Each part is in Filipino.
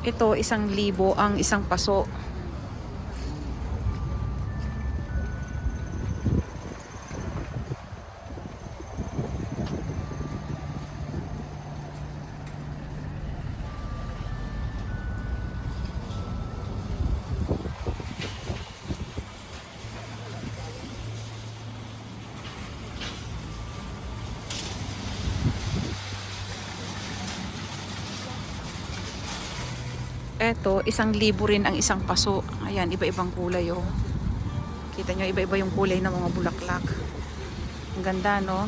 Ito, 1,000 ang isang paso. Eto, 1,000 rin ang isang paso. Ayan, iba-ibang kulay oh. Kita nyo, iba-iba yung kulay ng mga bulaklak. Ang ganda, no?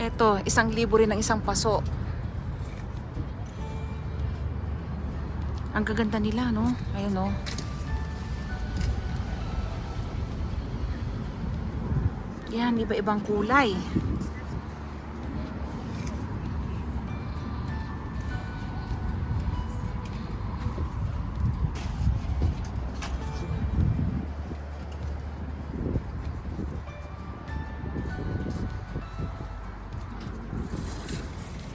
Eto, 1,000 rin ang isang paso. Ang gaganda nila, no? Ayan, no? Yan, iba-ibang kulay.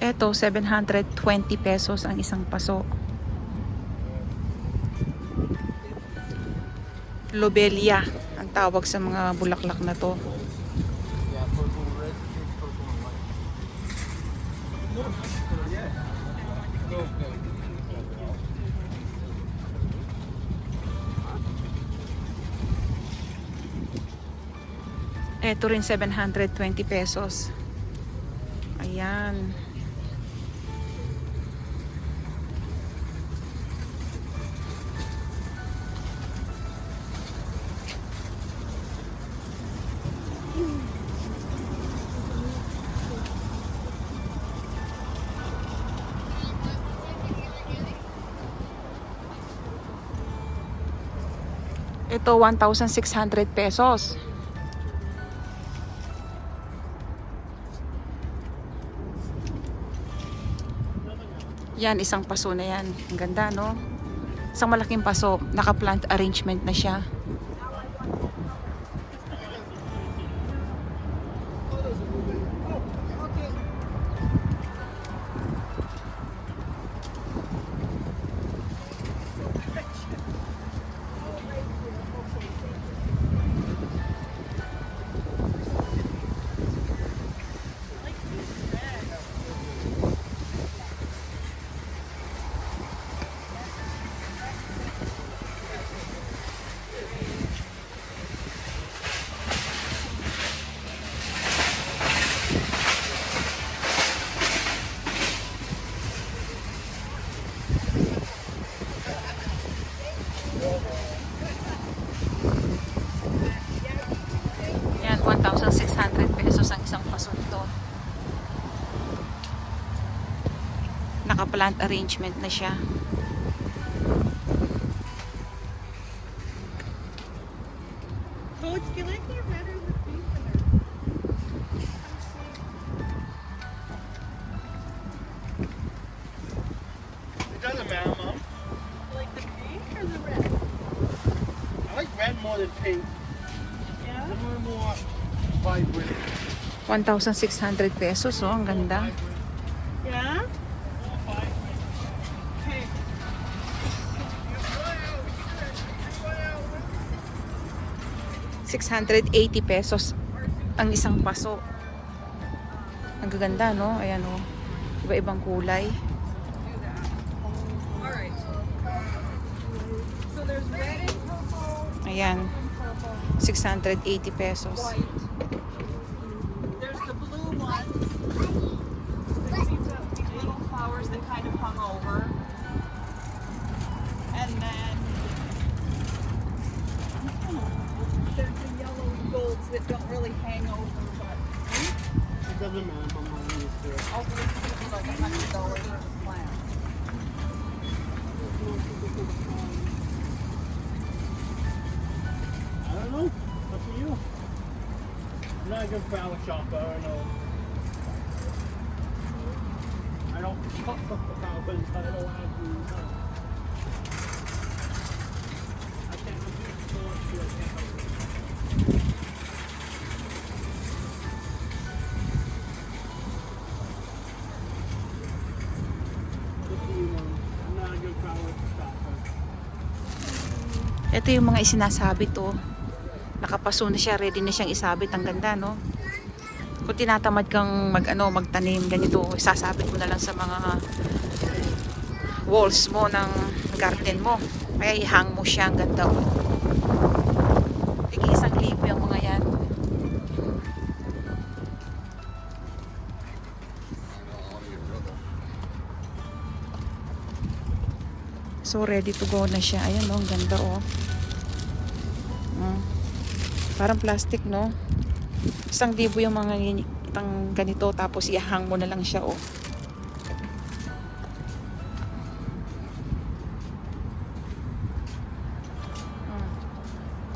Eto, 720 pesos ang isang paso. Lobelia ang tawag sa mga bulaklak na to. Eto rin 720 pesos. Ayan. Ito 1,600 pesos. Yan, isang paso na yan. Ang ganda, no? Isang malaking paso. Naka-plant arrangement na siya. Yan, 1,600 pesos ang isang paso nito. Naka-plant arrangement na siya. Coach, can I get better with pink? It doesn't matter, Mom. Like the pink or the red? I like red more than pink. Yeah? It's a little more vibrant. 1,600 pesos, oh. Ang ganda. Yeah? Okay. 680 pesos ang isang paso. Ang gaganda, no? Ayan, oh. Iba-ibang kulay. Alright. So there's red and purple, Ayan, purple, 680 pesos. white. There's the blue one. There seems to be little flowers that kind of hung over. And then there's the yellow golds that don't really hang over, but It doesn't matter, Mom. also it's gonna be like $100 for the plant. I don't know. Up to you. I'm not a good flower shopper, I know. I don't fuck up the cow, but I don't have to. I can't. I'm doing so much to it. I can't help it. Good for you, Mom. I'm not a good cow with the stop. Ito yung mga isinasabit to. Nakapaso na siya, ready na siyang isabit. Ang ganda, no? Kung tinatamad kang magtanim ganito, isasabit mo na lang sa mga walls mo ng garden mo. Kaya ihang mo siya, ang ganda, oh. Tig 1,000 yung mga yan. So ready to go na siya. Ayan, oh, ang ganda, oh. Parang plastic, no? 1,000 yung mga itang ganito, tapos ihang mo na lang siya, oh.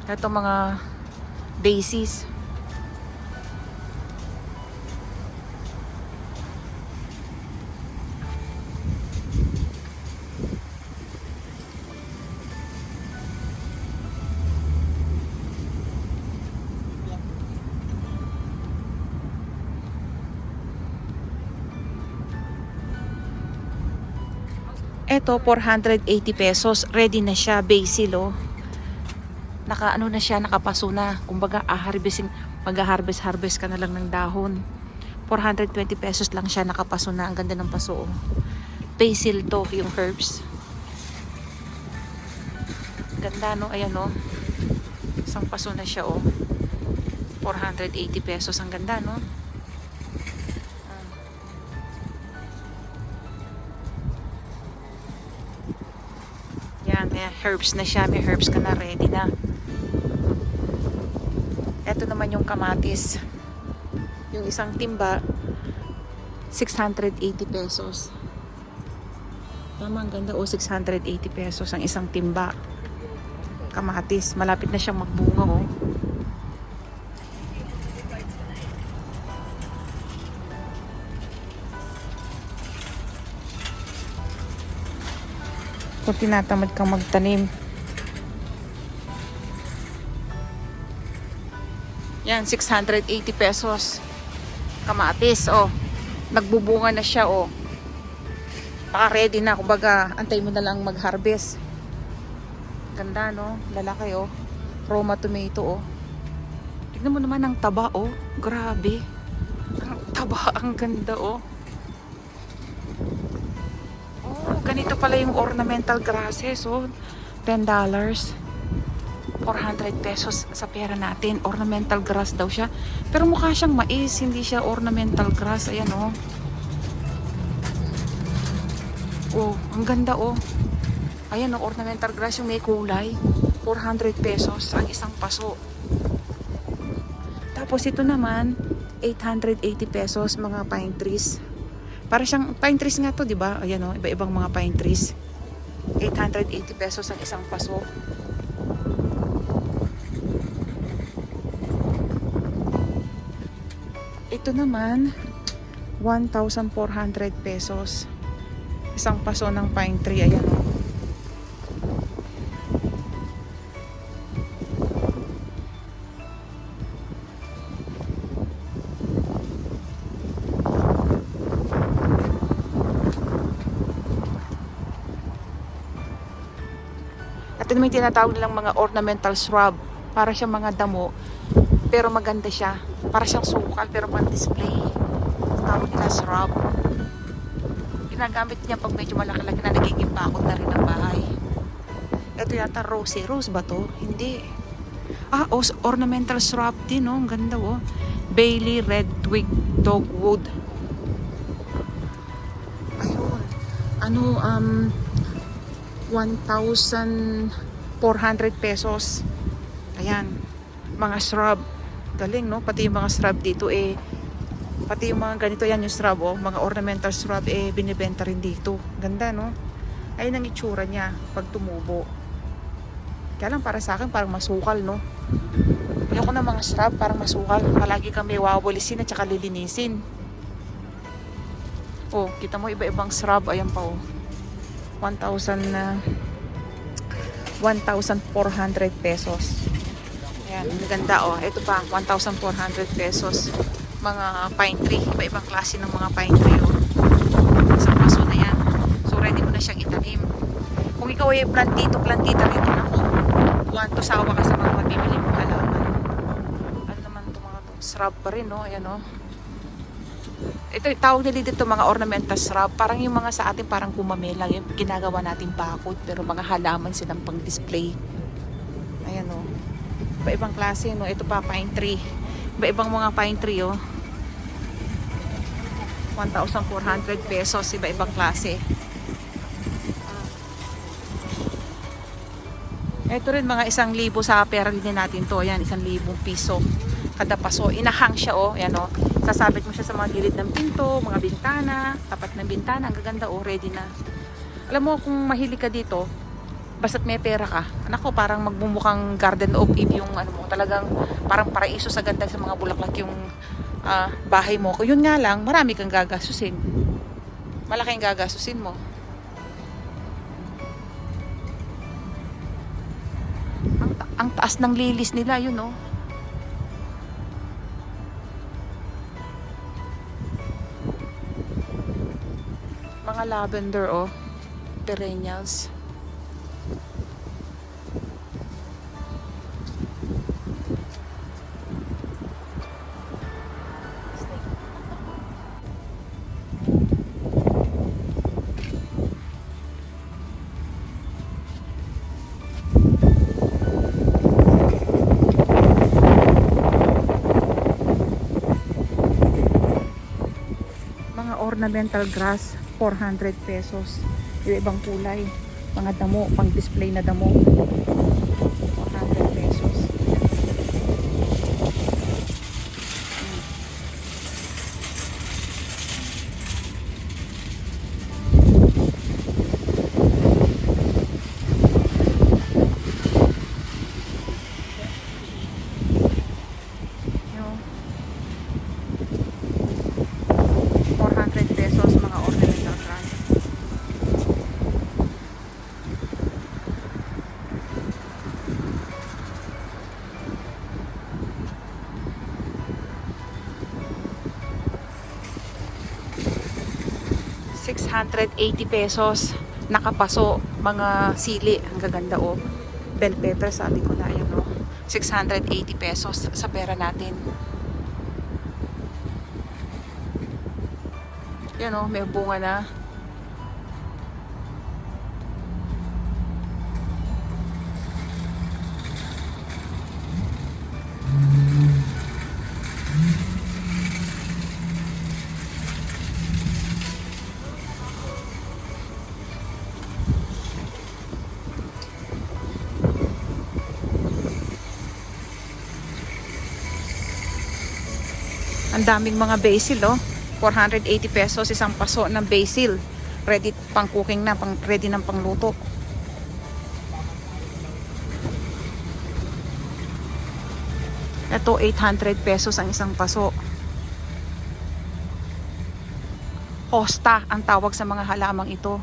Ito mga daisies. Ito, 480 pesos. Ready na siya. Basil, oh. Naka-ano na siya, nakapaso na. Kumbaga, mag-harvest ka na lang ng dahon. 420 pesos lang siya, nakapaso na. Ang ganda ng paso, oh. Basil to, yung herbs. Ganda, no? Ayan, oh. Isang paso na siya, oh. 480 pesos. Ang ganda, no? Yan, may herbs na siya. May herbs ka na, ready na. Ito naman yung kamatis. Yung isang timba, 680 pesos. Tama, ang ganda. O, 680 pesos ang isang timba. Kamatis. Malapit na siyang magbunga, oh. Kung tinatamad kang magtanim. Yan, 680 pesos. Kamatis, oh. Nagbubunga na siya, oh. Naka-ready na, kumbaga, antay mo na lang mag-harvest. Ganda, no? Lalaki, oh. Roma tomato, oh. Tignan mo naman ang taba, oh. Grabe. Ang taba, ang ganda, oh. Ganito pala yung ornamental grasses, oh. $10. 400 pesos sa pera natin. Ornamental grass daw siya. Pero mukha siyang mais, hindi siya ornamental grass. Ayan, oh. Oh, ang ganda, oh. Ayan, oh, ornamental grass yung may kulay. 400 pesos ang isang paso. Tapos ito naman, 880 pesos mga pine trees. Para siyang pine trees nga to, di ba? Ayan, oh, iba-ibang mga pine trees. 880 pesos ang isang paso. Ito naman, 1,400 pesos. Isang paso ng pine tree. Ayan, oh. Ito naman yung tinatawag nilang mga ornamental shrub. Para siyang mga damo, pero maganda siya. Para siyang sukal, pero pang display. Tawag nila shrub. Ginagamit niya pag medyo malaki-laki na, nagiging bakod na rin ang bahay. Ito yata rose. Rose ba to? Hindi. Ah, ornamental shrub din, oh. Ang ganda, oh. Bailey red twig dogwood. Ayun. Ano, 1,400 pesos. Ayan. Mga shrub. Galing, no? Pati yung mga shrub dito, eh. Pati yung mga ganito, yan yung shrub, oh. Mga ornamental shrub, eh, binibenta rin dito. Ganda, no? Ayun ang itsura niya pag tumubo. Kaya lang para sa akin, parang masukal, no? Ayoko na mga shrub, parang masukal. Palagi kami wawabulisin at saka lilinisin. Oh, kita mo iba-ibang shrub. Ayan pa oh. 1,400 pesos. Ayan, ang ganda oh. Ito pa, 1,400 pesos. Mga pine tree. Iba-ibang klase ng mga pine tree oh. Isang paso na yan. So, ready mo na siyang itanim. Kung ikaw ay plantita rito na ko, to sawa ka sa mga mabibili mong halaman. Ano naman itong mga shrub pa rin no? Ayan oh. Ito tawag nila dito mga ornamental shrub. Parang yung mga sa atin parang kumamela. Yung ginagawa natin bakod. Pero mga halaman silang pang display. Ayan o. Iba-ibang klase no. Ito pa pine tree. Iba-ibang mga pine tree oh. 1,400 pesos. Iba-ibang klase. Ito rin mga 1,000 sa pera din natin to. Ayan 1,000 piso. Kada paso. Inahang siya oh. Ayan oh. Sasabit mo siya sa mga gilid ng pinto, mga bintana, tapat ng bintana, ang gaganda oh, ready na. Alam mo kung mahilig ka dito, basta't may pera ka, anak ko parang magmumukhang Garden of Eve yung ano mo, talagang parang paraiso sa ganda sa mga bulaklak yung bahay mo. Kung yun nga lang, marami kang gagasusin. Malaking gagasusin mo. Ang taas ng lilis nila, yun oh. Mga lavender oh, perennials. Mga ornamental grass 400 pesos. Yung ibang kulay. Mga damo, pang display na damo. 400 pesos. Yung 400 pesos mga ornamental grass. ₱680 pesos nakapaso mga sili, ang gaganda oh. Bell pepper sabi ko na yun oh. 680 pesos sa pera natin. Yan oh, may bunga na. Ang daming mga basil oh. 480 pesos isang paso ng basil. Ready pang cooking na, ready ng pangluto. Ito 800 pesos ang isang paso. Hosta ang tawag sa mga halamang ito.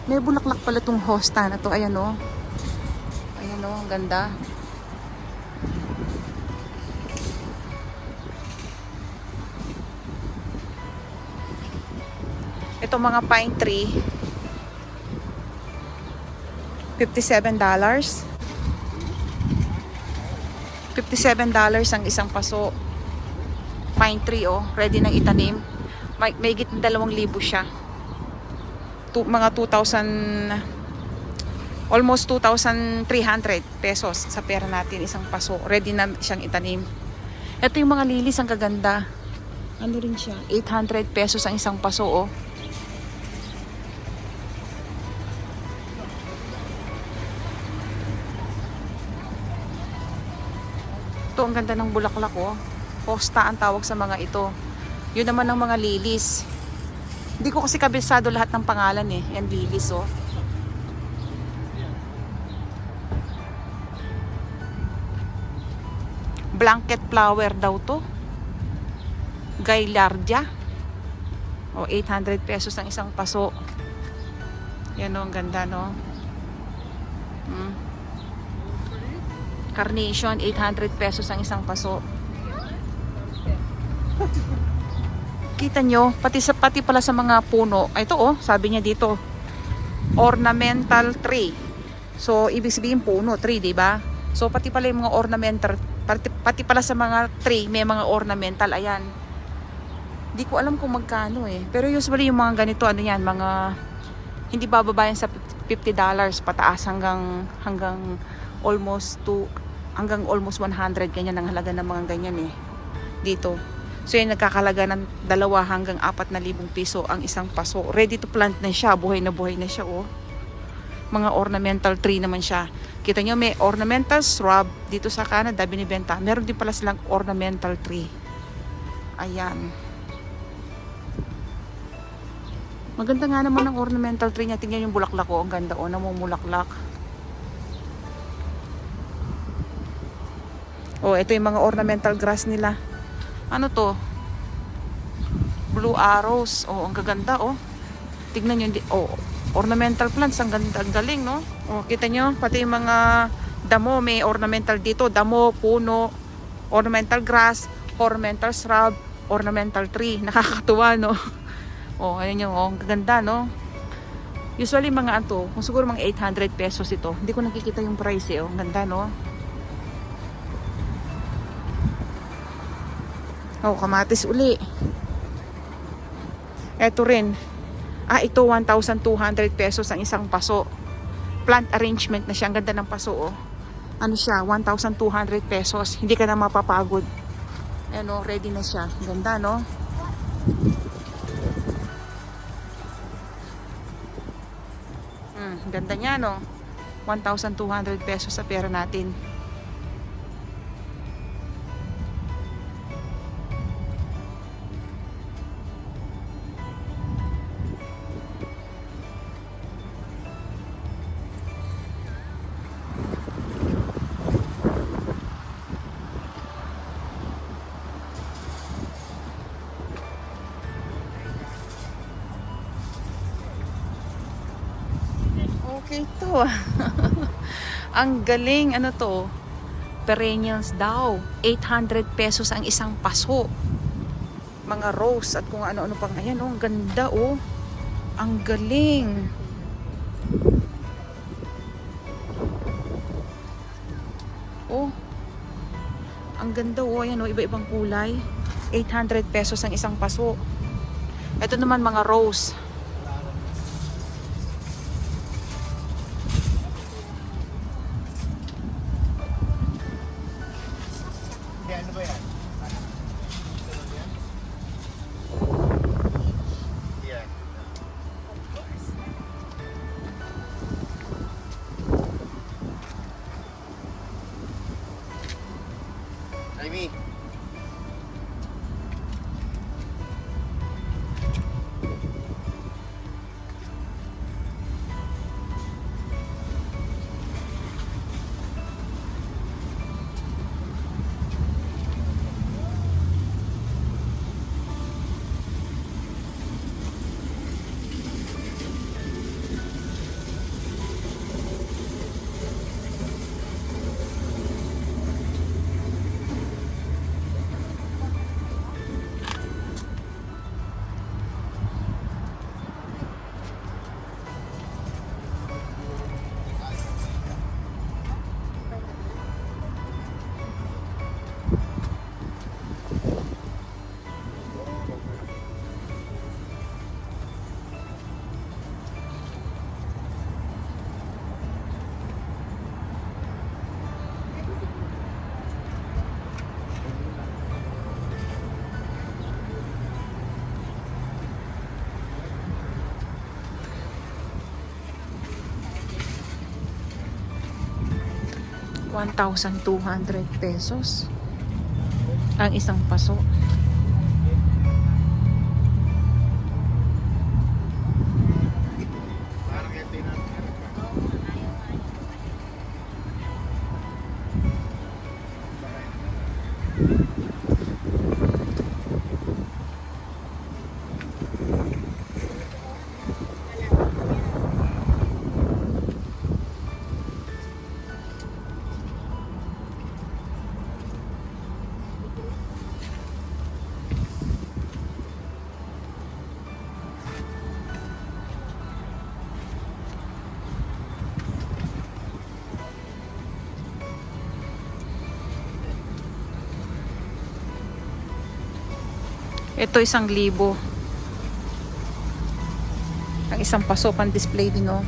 May bulaklak pala tong hosta na to. Ayan oh. Ayan oh, ang ganda. Ito mga pine tree, $57. $57 ang isang paso. Pine tree oh, ready nang itanim. May gitna 2,000 siya. Mga 2,000, almost 2,300 pesos sa pera natin isang paso. Ready na siyang itanim. Ito yung mga lilis, ang kaganda. Ano rin siya? 800 pesos ang isang paso oh. Ito ang ganda ng bulaklak oh. Hosta ang tawag sa mga ito. Yun naman ang mga lilis. Hindi ko kasi kabisado lahat ng pangalan eh. Yan lilis oh. Blanket flower daw to. Gaillardia. O, 800 pesos ang isang paso. Yan o, ang ganda, no? Carnation, 800 pesos ang isang paso. Kita nyo, pati pala sa mga puno. Ito oh, sabi niya dito, ornamental tree. So, ibig sabihin puno, tree, diba? So, pati pala yung mga ornamental, pati pala sa mga tree, may mga ornamental. Ayan. Di ko alam kung magkano eh. Pero usually yung mga ganito, ano yan, mga hindi bababa yan sa $50 pataas hanggang almost 100 ganyan ang halaga ng mga ganyan eh dito. So yun, nagkakalaga ng 2 hanggang 4,000 piso ang isang paso. Ready to plant na siya, buhay na siya oh. Mga ornamental tree naman siya. Kita nyo, may ornamental shrub dito sa Canada binibenta. Meron din pala silang ornamental tree. Ayan. Maganda nga naman ang ornamental tree niya. Tingnan yung bulaklak ko. Ang ganda oh, namumulaklak. Oh, ito yung mga ornamental grass nila. Ano to? Blue arrows. Oh, ang gaganda oh. Tignan nyo. Oh, ornamental plants. Ang ganda, ang galing no? Oh, kita nyo? Pati yung mga damo. May ornamental dito. Damo, puno, ornamental grass, ornamental shrub, ornamental tree. Nakakatuwa no? Oh, ayun yung oh, ang gaganda no? Usually mga ato, kung siguro mga 800 pesos ito. Hindi ko nakikita yung price eh. Oh, ang ganda no? Oh, kamatis uli. Ito rin. Ito 1,200 pesos ang isang paso. Plant arrangement na siya. Ang ganda ng paso oh. Ano siya? 1,200 pesos. Hindi ka na mapapagod. Ayan oh, ready na siya. Ang ganda no? Ganda niya no? 1,200 pesos sa pera natin. Okay to. Ang galing. Ano to? Perennials daw. 800 pesos ang isang paso. Mga rose at kung ano-ano pang. Ayan oh, ang ganda oh. Ang galing. Oh. Ang ganda oh. Ayan oh, iba-ibang kulay. 800 pesos ang isang paso. Ito naman mga rose. Ano ba yan? Yan. Amy. ₱1,200 pesos ang isang paso. Parang kaya tinatawag. Ito 1,000. Ang isang paso pang display din, oh.